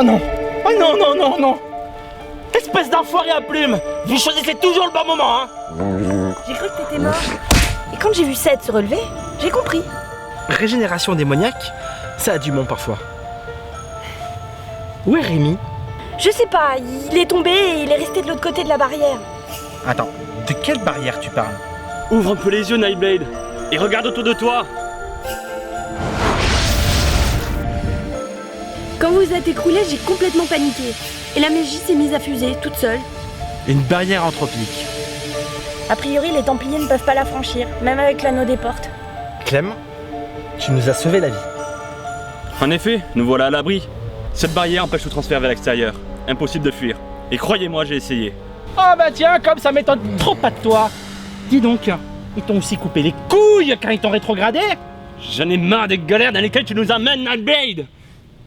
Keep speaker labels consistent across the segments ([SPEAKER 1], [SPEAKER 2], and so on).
[SPEAKER 1] Oh non! Oh non, non, non, non! Espèce d'enfoiré à plumes! Vous choisissez toujours le bon moment, hein!
[SPEAKER 2] J'ai cru que t'étais mort. Et quand j'ai vu Seth se relever, j'ai compris.
[SPEAKER 1] Régénération démoniaque, ça a du bon parfois. Où est Rémi?
[SPEAKER 2] Je sais pas, il est tombé et il est resté de l'autre côté de la barrière.
[SPEAKER 1] Attends, de quelle barrière tu parles?
[SPEAKER 3] Ouvre un peu les yeux, Nightblade, et regarde autour de toi.
[SPEAKER 2] Quand vous vous êtes écroulé, j'ai complètement paniqué. Et la magie s'est mise à fuser, toute seule.
[SPEAKER 1] Une barrière anthropique.
[SPEAKER 2] A priori, les Templiers ne peuvent pas la franchir, même avec l'anneau des portes.
[SPEAKER 1] Clem, tu nous as sauvé la vie.
[SPEAKER 3] En effet, nous voilà à l'abri. Cette barrière empêche tout transfert vers l'extérieur. Impossible de fuir. Et croyez-moi, j'ai essayé.
[SPEAKER 1] Oh bah tiens, comme ça m'étonne trop pas de toi. Dis donc, ils t'ont aussi coupé les couilles quand ils t'ont rétrogradé?
[SPEAKER 3] J'en ai marre des galères dans lesquelles tu nous amènes, Nightblade.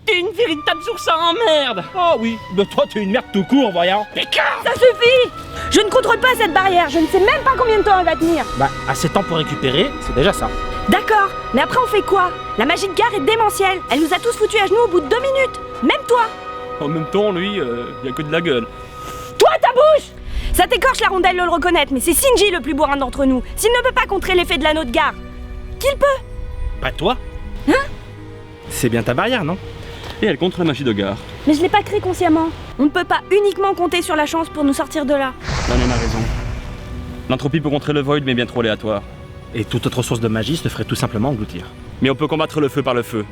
[SPEAKER 3] T'es une véritable source à emmerde.
[SPEAKER 1] Oh oui, mais toi t'es une merde tout court, voyons.
[SPEAKER 2] Ça suffit! Je ne contrôle pas cette barrière, je ne sais même pas combien de temps elle va tenir.
[SPEAKER 1] Bah, assez de temps pour récupérer, c'est déjà ça.
[SPEAKER 2] D'accord, mais après on fait quoi? La magie de Gar est démentielle, elle nous a tous foutus à genoux au bout de 2 minutes. Même toi!
[SPEAKER 3] En même temps, lui, y a que de la gueule.
[SPEAKER 2] Toi, ta bouche! Ça t'écorche la rondelle de le reconnaître, mais c'est Shinji le plus bourrin d'entre nous. S'il ne peut pas contrer l'effet de l'anneau de Gar, qu'il peut?
[SPEAKER 1] Pas toi?
[SPEAKER 2] Hein?
[SPEAKER 1] C'est bien ta barrière, non?
[SPEAKER 3] Et elle contre la magie de Gar.
[SPEAKER 2] Mais je l'ai pas créé consciemment. On ne peut pas uniquement compter sur la chance pour nous sortir de là.
[SPEAKER 3] L'anen a raison. L'entropie peut contrer le Void, mais bien trop aléatoire.
[SPEAKER 1] Et toute autre source de magie se ferait tout simplement engloutir.
[SPEAKER 3] Mais on peut combattre le feu par le feu.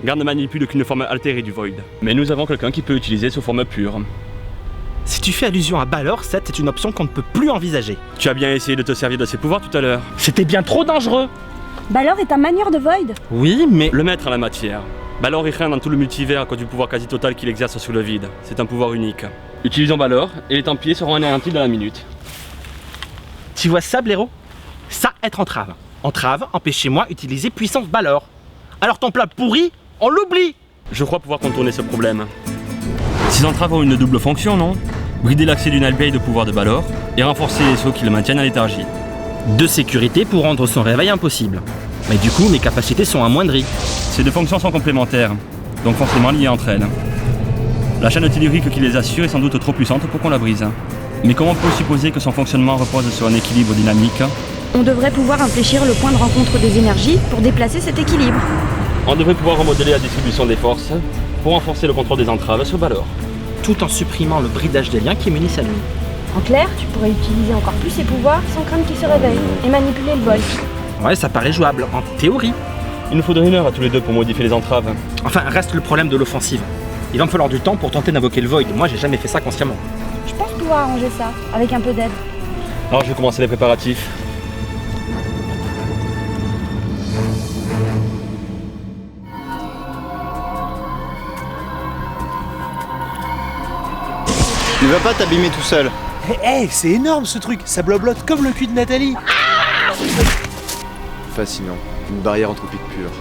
[SPEAKER 3] Gar ne manipule qu'une forme altérée du Void. Mais nous avons quelqu'un qui peut utiliser sous forme pure.
[SPEAKER 1] Si tu fais allusion à Balor, cette est une option qu'on ne peut plus envisager.
[SPEAKER 3] Tu as bien essayé de te servir de ses pouvoirs tout à l'heure.
[SPEAKER 1] C'était bien trop dangereux.
[SPEAKER 2] Balor est un manieur de Void.
[SPEAKER 1] Oui, mais...
[SPEAKER 3] Le maître à la matière. Balor est rien dans tout le multivers à cause du pouvoir quasi total qu'il exerce sur le vide. C'est un pouvoir unique. Utilisons Balor, et les Templiers seront anéantis dans la minute.
[SPEAKER 1] Tu vois ça, blaireau? Ça, être entrave. Entrave, empêchez-moi utiliser puissance Balor. Alors ton plat pourri, on l'oublie.
[SPEAKER 3] Je crois pouvoir contourner ce problème. Ces entraves ont une double fonction, non? Brider l'accès du Nightblade au pouvoir de Balor, et renforcer les sauts qui le maintiennent en léthargie.
[SPEAKER 1] De sécurité pour rendre son réveil impossible. Mais du coup, mes capacités sont amoindries.
[SPEAKER 3] Ces deux fonctions sont complémentaires, donc forcément liées entre elles. La chaîne tellurique qui les assure est sans doute trop puissante pour qu'on la brise. Mais comment peut supposer que son fonctionnement repose sur un équilibre dynamique?
[SPEAKER 2] On devrait pouvoir infléchir le point de rencontre des énergies pour déplacer cet équilibre.
[SPEAKER 3] On devrait pouvoir remodeler la distribution des forces pour renforcer le contrôle des entraves sur Balor.
[SPEAKER 1] Tout en supprimant le bridage des liens qui munissent à lui.
[SPEAKER 2] En clair, tu pourrais utiliser encore plus ses pouvoirs sans craindre qu'il se réveille et manipuler le Void.
[SPEAKER 1] Ouais, ça paraît jouable, en théorie.
[SPEAKER 3] Il nous faudrait 1 heure à tous les deux pour modifier les entraves.
[SPEAKER 1] Enfin, reste le problème de l'offensive. Il va me falloir du temps pour tenter d'invoquer le Void. Moi, j'ai jamais fait ça consciemment.
[SPEAKER 2] Je pense pouvoir arranger ça, avec un peu d'aide.
[SPEAKER 3] Alors je vais commencer les préparatifs.
[SPEAKER 4] Ne va pas t'abîmer tout seul.
[SPEAKER 5] Hé, c'est énorme ce truc, ça bloblote comme le cul de Nathalie.
[SPEAKER 4] Fascinant. Une barrière anthropique pure.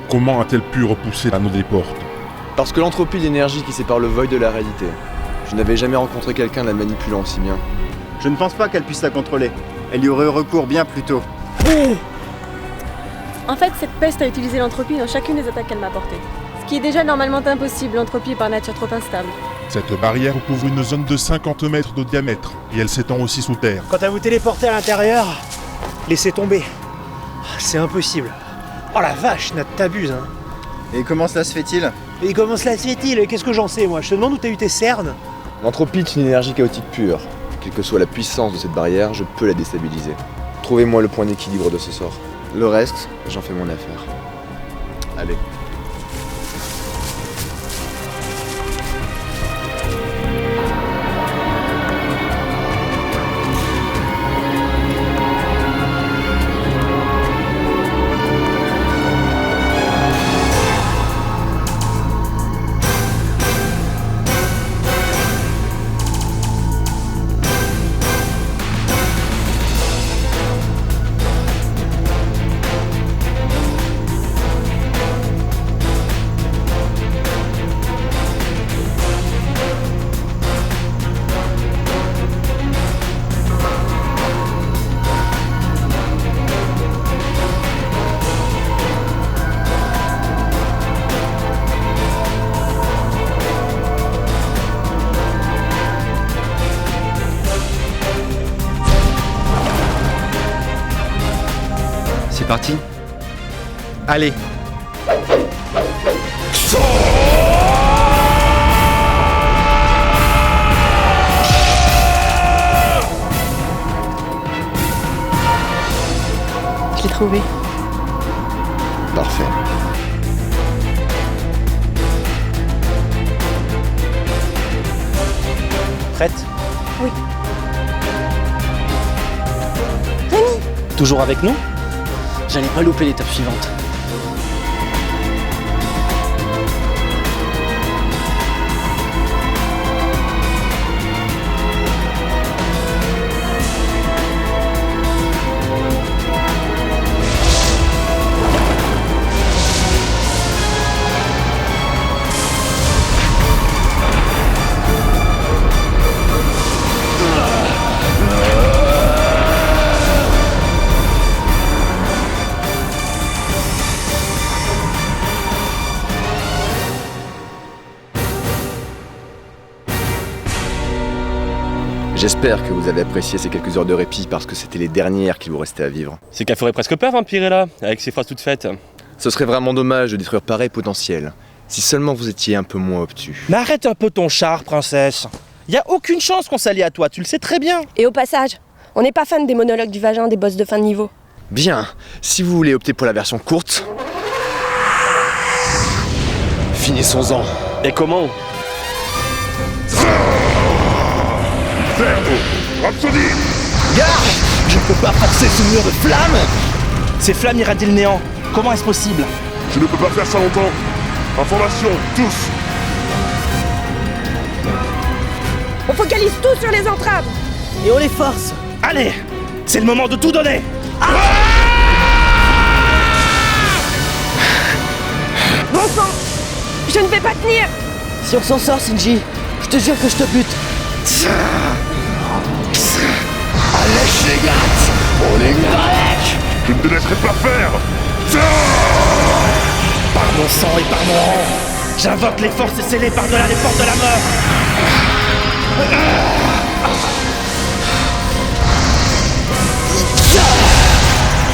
[SPEAKER 6] Comment a-t-elle pu repousser l'anneau des portes?
[SPEAKER 4] Parce que l'entropie d'énergie qui sépare le Void de la réalité. Je n'avais jamais rencontré quelqu'un la manipulant aussi bien.
[SPEAKER 7] Je ne pense pas qu'elle puisse la contrôler. Elle y aurait eu recours bien plus tôt.
[SPEAKER 8] En fait, cette peste a utilisé l'entropie dans chacune des attaques qu'elle m'a portées. Ce qui est déjà normalement impossible, l'entropie est par nature trop instable.
[SPEAKER 6] Cette barrière couvre une zone de 50 mètres de diamètre et elle s'étend aussi sous terre.
[SPEAKER 5] Quant à vous téléporter à l'intérieur, laissez tomber. C'est impossible. Oh la vache, Nat, t'abuses, hein.
[SPEAKER 7] Et comment cela se fait-il?
[SPEAKER 5] Et comment cela se fait-il? Qu'est-ce que j'en sais, moi? Je te demande où t'as eu tes cernes.
[SPEAKER 4] L'entropie est une énergie chaotique pure. Quelle que soit la puissance de cette barrière, je peux la déstabiliser. Trouvez-moi le point d'équilibre de ce sort. Le reste, j'en fais mon affaire. Allez.
[SPEAKER 3] C'est parti.
[SPEAKER 1] Allez.
[SPEAKER 8] Je l'ai trouvé.
[SPEAKER 4] Parfait.
[SPEAKER 1] Prête?
[SPEAKER 2] Oui. Rémi!
[SPEAKER 1] Toujours avec nous?
[SPEAKER 9] J'allais pas louper l'étape suivante.
[SPEAKER 4] J'espère que vous avez apprécié ces quelques heures de répit parce que c'était les dernières qu'il vous restait à vivre.
[SPEAKER 3] C'est qu'elle ferait presque peur, Vampirella, avec ses phrases toutes faites.
[SPEAKER 4] Ce serait vraiment dommage de détruire pareil potentiel. Si seulement vous étiez un peu moins obtus.
[SPEAKER 1] Mais arrête un peu ton char, princesse. Y a aucune chance qu'on s'allie à toi, tu le sais très bien.
[SPEAKER 2] Et au passage, on n'est pas fan des monologues du vagin des boss de fin de niveau.
[SPEAKER 4] Bien, si vous voulez opter pour la version courte, finissons-en.
[SPEAKER 3] Et comment?
[SPEAKER 6] Rhapsody!
[SPEAKER 1] Garde! Je ne peux pas passer ce mur de flammes! Ces flammes irradient le néant. Comment est-ce possible?
[SPEAKER 6] Je ne peux pas faire ça longtemps. Information, tous!
[SPEAKER 2] On focalise tout sur les entraves.
[SPEAKER 9] Et on les force.
[SPEAKER 1] Allez! C'est le moment de tout donner!
[SPEAKER 2] Bon sang, je ne vais pas tenir.
[SPEAKER 9] Si on s'en sort, Shinji, je te jure que je te bute.
[SPEAKER 1] Lèche les gâtes! On les grec!
[SPEAKER 6] Je ne te laisserai pas faire!
[SPEAKER 1] Par mon sang et par mon rang, j'invoque les forces scellées par-delà les portes de la mort!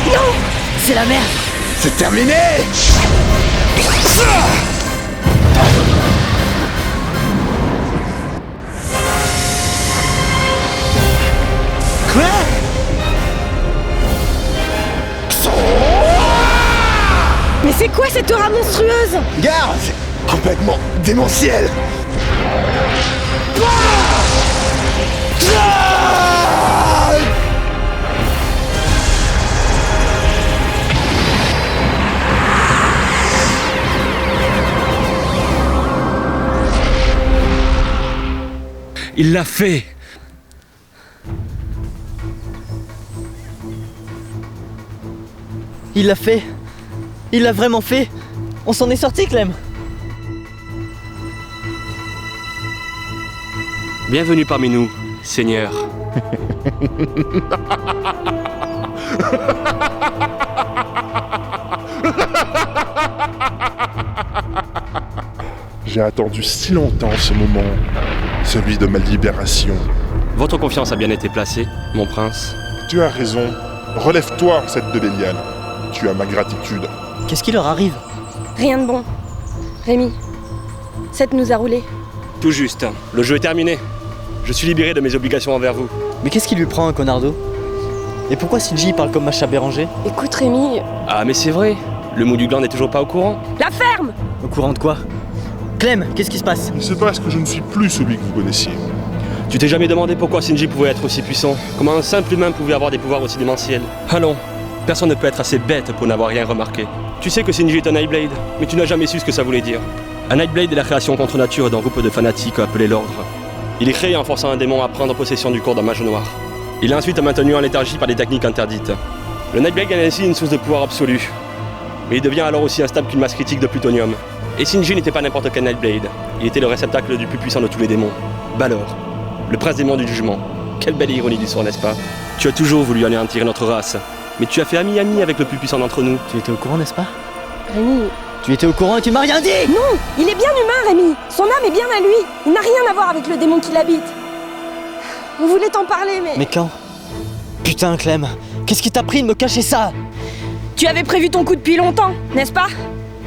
[SPEAKER 2] Non!
[SPEAKER 9] C'est la merde.
[SPEAKER 1] C'est terminé! Quoi?
[SPEAKER 2] Mais c'est quoi cette aura monstrueuse?
[SPEAKER 1] Garde! C'est complètement démentiel!
[SPEAKER 3] Il l'a fait!
[SPEAKER 9] Il l'a fait. Il l'a vraiment fait. On s'en est sorti, Clem.
[SPEAKER 3] Bienvenue parmi nous, Seigneur.
[SPEAKER 6] J'ai attendu si longtemps ce moment, celui de ma libération.
[SPEAKER 3] Votre confiance a bien été placée, mon prince.
[SPEAKER 6] Tu as raison. Relève-toi, cette de Bélial. Tu as ma gratitude.
[SPEAKER 9] Qu'est-ce qui leur arrive?
[SPEAKER 2] Rien de bon. Rémi, Seth nous a roulé.
[SPEAKER 3] Tout juste, le jeu est terminé. Je suis libéré de mes obligations envers vous.
[SPEAKER 9] Mais qu'est-ce qui lui prend, un Conardo? Et pourquoi Shinji parle comme Macha Béranger?
[SPEAKER 8] Écoute Rémi,
[SPEAKER 3] Ah mais c'est vrai, le mou du gland n'est toujours pas au courant.
[SPEAKER 2] La ferme!
[SPEAKER 9] Au courant de quoi? Clem, qu'est-ce qui se passe?
[SPEAKER 6] Il se passe que je ne suis plus celui que vous connaissiez.
[SPEAKER 3] Tu t'es jamais demandé pourquoi Shinji pouvait être aussi puissant? Comment un simple humain pouvait avoir des pouvoirs aussi démentiels? Allons, personne ne peut être assez bête pour n'avoir rien remarqué. Tu sais que Shinji est un Nightblade, mais tu n'as jamais su ce que ça voulait dire. Un Nightblade est la création contre nature d'un groupe de fanatiques appelé l'Ordre. Il est créé en forçant un démon à prendre possession du corps d'un mage noir. Il est ensuite maintenu en léthargie par des techniques interdites. Le Nightblade gagne ainsi une source de pouvoir absolu. Mais il devient alors aussi instable qu'une masse critique de plutonium. Et Shinji n'était pas n'importe quel Nightblade. Il était le réceptacle du plus puissant de tous les démons, Balor, le prince démon du jugement. Quelle belle ironie du sort, n'est-ce pas? Tu as toujours voulu anéantir notre race, mais tu as fait ami-ami avec le plus puissant d'entre nous.
[SPEAKER 9] Tu étais au courant, n'est-ce pas?
[SPEAKER 8] Rémi,
[SPEAKER 9] Tu étais au courant et tu m'as rien dit!
[SPEAKER 2] Non, il est bien humain, Rémi. Son âme est bien à lui. Il n'a rien à voir avec le démon qui l'habite. On voulait t'en parler, mais...
[SPEAKER 9] Mais quand? Putain, Clem, qu'est-ce qui t'a pris de me cacher ça?
[SPEAKER 2] Tu avais prévu ton coup depuis longtemps, n'est-ce pas?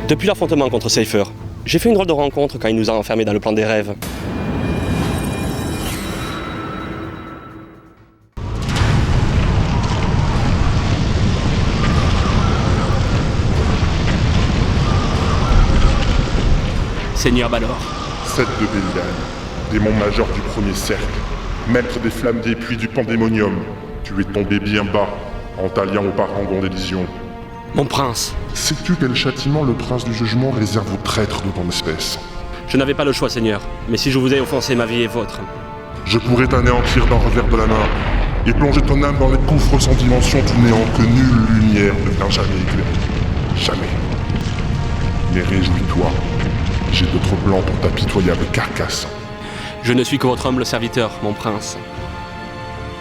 [SPEAKER 3] Depuis l'affrontement contre Cypher, j'ai fait une drôle de rencontre quand il nous a enfermés dans le plan des rêves. Seigneur Balor.
[SPEAKER 6] Seth de Bélial, démon majeur du premier cercle, maître des flammes des puits du pandémonium. Tu es tombé bien bas, en t'alliant au parangon d'Élysion.
[SPEAKER 3] Mon prince.
[SPEAKER 6] Sais-tu quel châtiment le prince du jugement réserve aux traîtres de ton espèce?
[SPEAKER 3] Je n'avais pas le choix, Seigneur, mais si je vous ai offensé, ma vie est vôtre.
[SPEAKER 6] Je pourrais t'anéantir d'un revers de la main, et plonger ton âme dans les gouffres sans dimension du néant que nulle lumière ne vient jamais éclairer. Jamais. Mais réjouis-toi, j'ai d'autres plans pour ta pitoyable carcasse.
[SPEAKER 3] Je ne suis que votre humble serviteur, mon prince.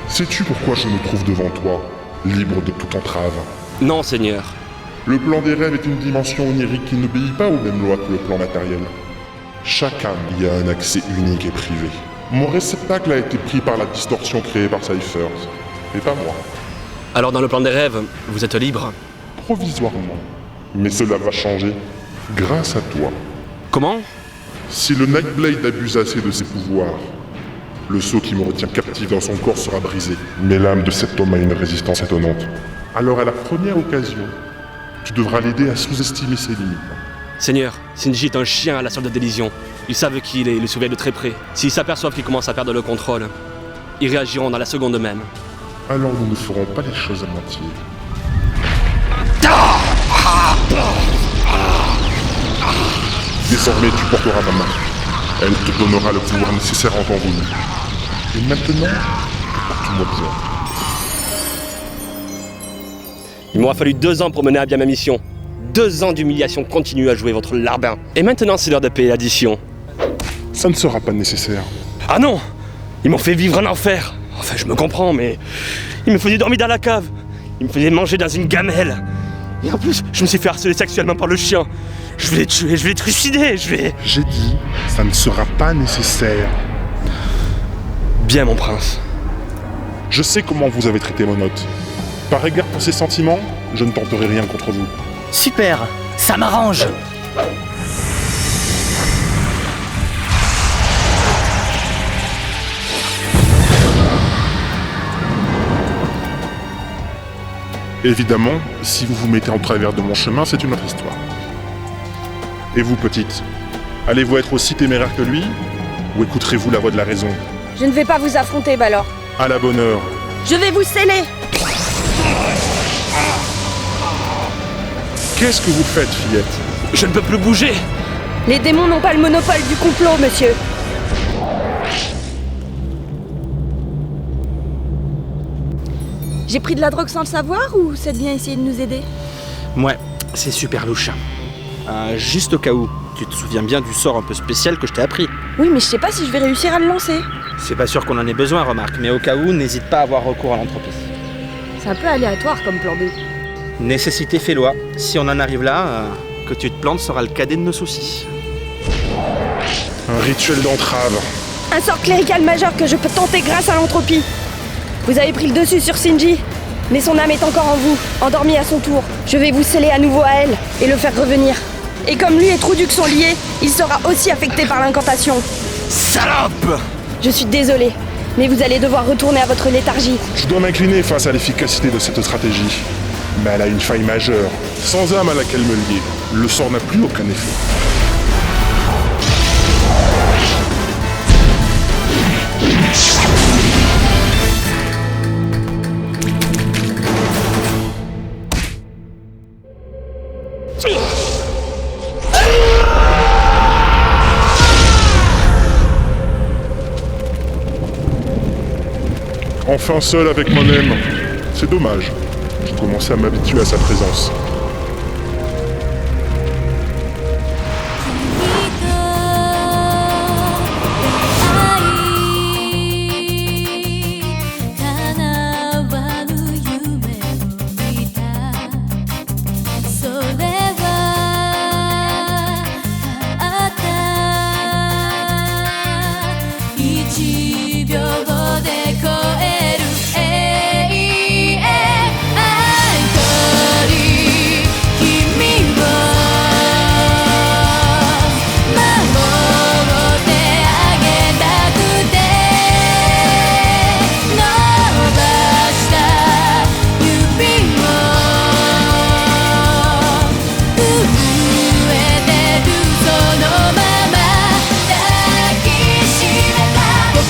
[SPEAKER 6] Sais-tu pourquoi je me trouve devant toi, libre de toute entrave?
[SPEAKER 3] Non, Seigneur.
[SPEAKER 6] Le plan des rêves est une dimension onirique qui n'obéit pas aux mêmes lois que le plan matériel. Chaque âme y a un accès unique et privé. Mon réceptacle a été pris par la distorsion créée par Cypher, et pas moi.
[SPEAKER 3] Alors dans le plan des rêves, vous êtes libre?
[SPEAKER 6] Provisoirement. Mais cela va changer, grâce à toi.
[SPEAKER 3] Comment?
[SPEAKER 6] Si le Nightblade abuse assez de ses pouvoirs, le sceau qui me retient captif dans son corps sera brisé. Mais l'âme de cet homme a une résistance étonnante. Alors à la première occasion, tu devras l'aider à sous-estimer ses limites.
[SPEAKER 3] Seigneur, Shinji est un chien à la solde d'Élysion. Ils savent qui il est, ils le surveillent de très près. S'ils s'aperçoivent qu'il commence à perdre le contrôle, ils réagiront dans la seconde même.
[SPEAKER 6] Alors nous ne ferons pas les choses à moitié. Désormais tu porteras ma main. Elle te donnera le pouvoir nécessaire en temps voulu. Et maintenant, porte-moi bien.
[SPEAKER 3] Il m'aura fallu 2 ans pour mener à bien ma mission. 2 ans d'humiliation continue à jouer votre larbin. Et maintenant, c'est l'heure de payer l'addition.
[SPEAKER 6] Ça ne sera pas nécessaire.
[SPEAKER 3] Ah non! Ils m'ont fait vivre un enfer. Enfin, je me comprends, mais... Ils me faisaient dormir dans la cave. Ils me faisaient manger dans une gamelle. Et en plus, je me suis fait harceler sexuellement par le chien. Je vais les tuer, je vais les trucider, je vais...
[SPEAKER 6] J'ai dit, ça ne sera pas nécessaire.
[SPEAKER 3] Bien, mon prince.
[SPEAKER 6] Je sais comment vous avez traité mon hôte. Par égard pour ses sentiments, je ne tenterai rien contre vous.
[SPEAKER 9] Super, ça m'arrange.
[SPEAKER 6] Évidemment, si vous vous mettez en travers de mon chemin, c'est une autre histoire. Et vous, petite, allez-vous être aussi téméraire que lui, ou écouterez-vous la voix de la raison?
[SPEAKER 2] Je ne vais pas vous affronter, Balor.
[SPEAKER 6] À la bonne heure.
[SPEAKER 2] Je vais vous sceller.
[SPEAKER 6] Qu'est-ce que vous faites, fillette?
[SPEAKER 3] Je ne peux plus bouger.
[SPEAKER 2] Les démons n'ont pas le monopole du complot, monsieur. J'ai pris de la drogue sans le savoir ou ça vient essayer de nous aider?
[SPEAKER 1] Ouais, c'est super louche. Juste au cas où, tu te souviens bien du sort un peu spécial que je t'ai appris?
[SPEAKER 2] Oui, mais je sais pas si je vais réussir à le lancer.
[SPEAKER 1] C'est pas sûr qu'on en ait besoin, remarque, mais au cas où, n'hésite pas à avoir recours à l'entropie.
[SPEAKER 2] C'est un peu aléatoire comme plan B.
[SPEAKER 1] Nécessité fait loi. Si on en arrive là, que tu te plantes sera le cadet de nos soucis.
[SPEAKER 6] Un rituel d'entrave.
[SPEAKER 2] Un sort clérical majeur que je peux tenter grâce à l'entropie. Vous avez pris le dessus sur Shinji, mais son âme est encore en vous, endormie à son tour. Je vais vous sceller à nouveau à elle et le faire revenir. Et comme lui et Trouduk sont liés, il sera aussi affecté par l'incantation.
[SPEAKER 3] Salope!
[SPEAKER 2] Je suis désolée, mais vous allez devoir retourner à votre léthargie.
[SPEAKER 6] Je dois m'incliner face à l'efficacité de cette stratégie. Mais elle a une faille majeure. Sans âme à laquelle me lier, le sort n'a plus aucun effet. Enfin seul avec moi-même. C'est dommage. Je commençais à m'habituer à sa présence.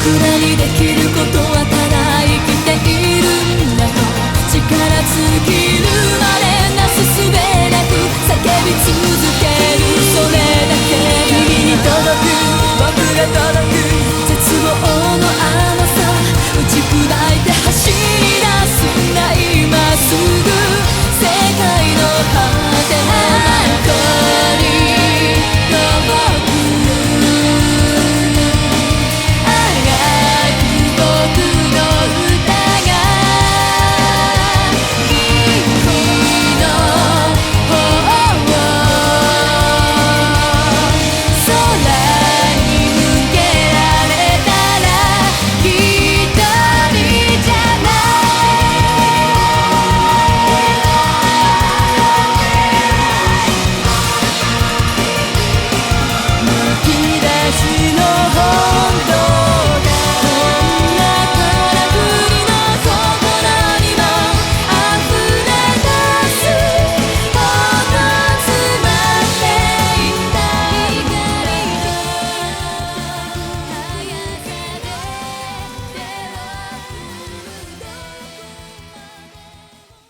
[SPEAKER 10] らにできることはただ生きているんだと力尽きるまでなすすべなく叫び続けるそれだけ君に届く僕が届く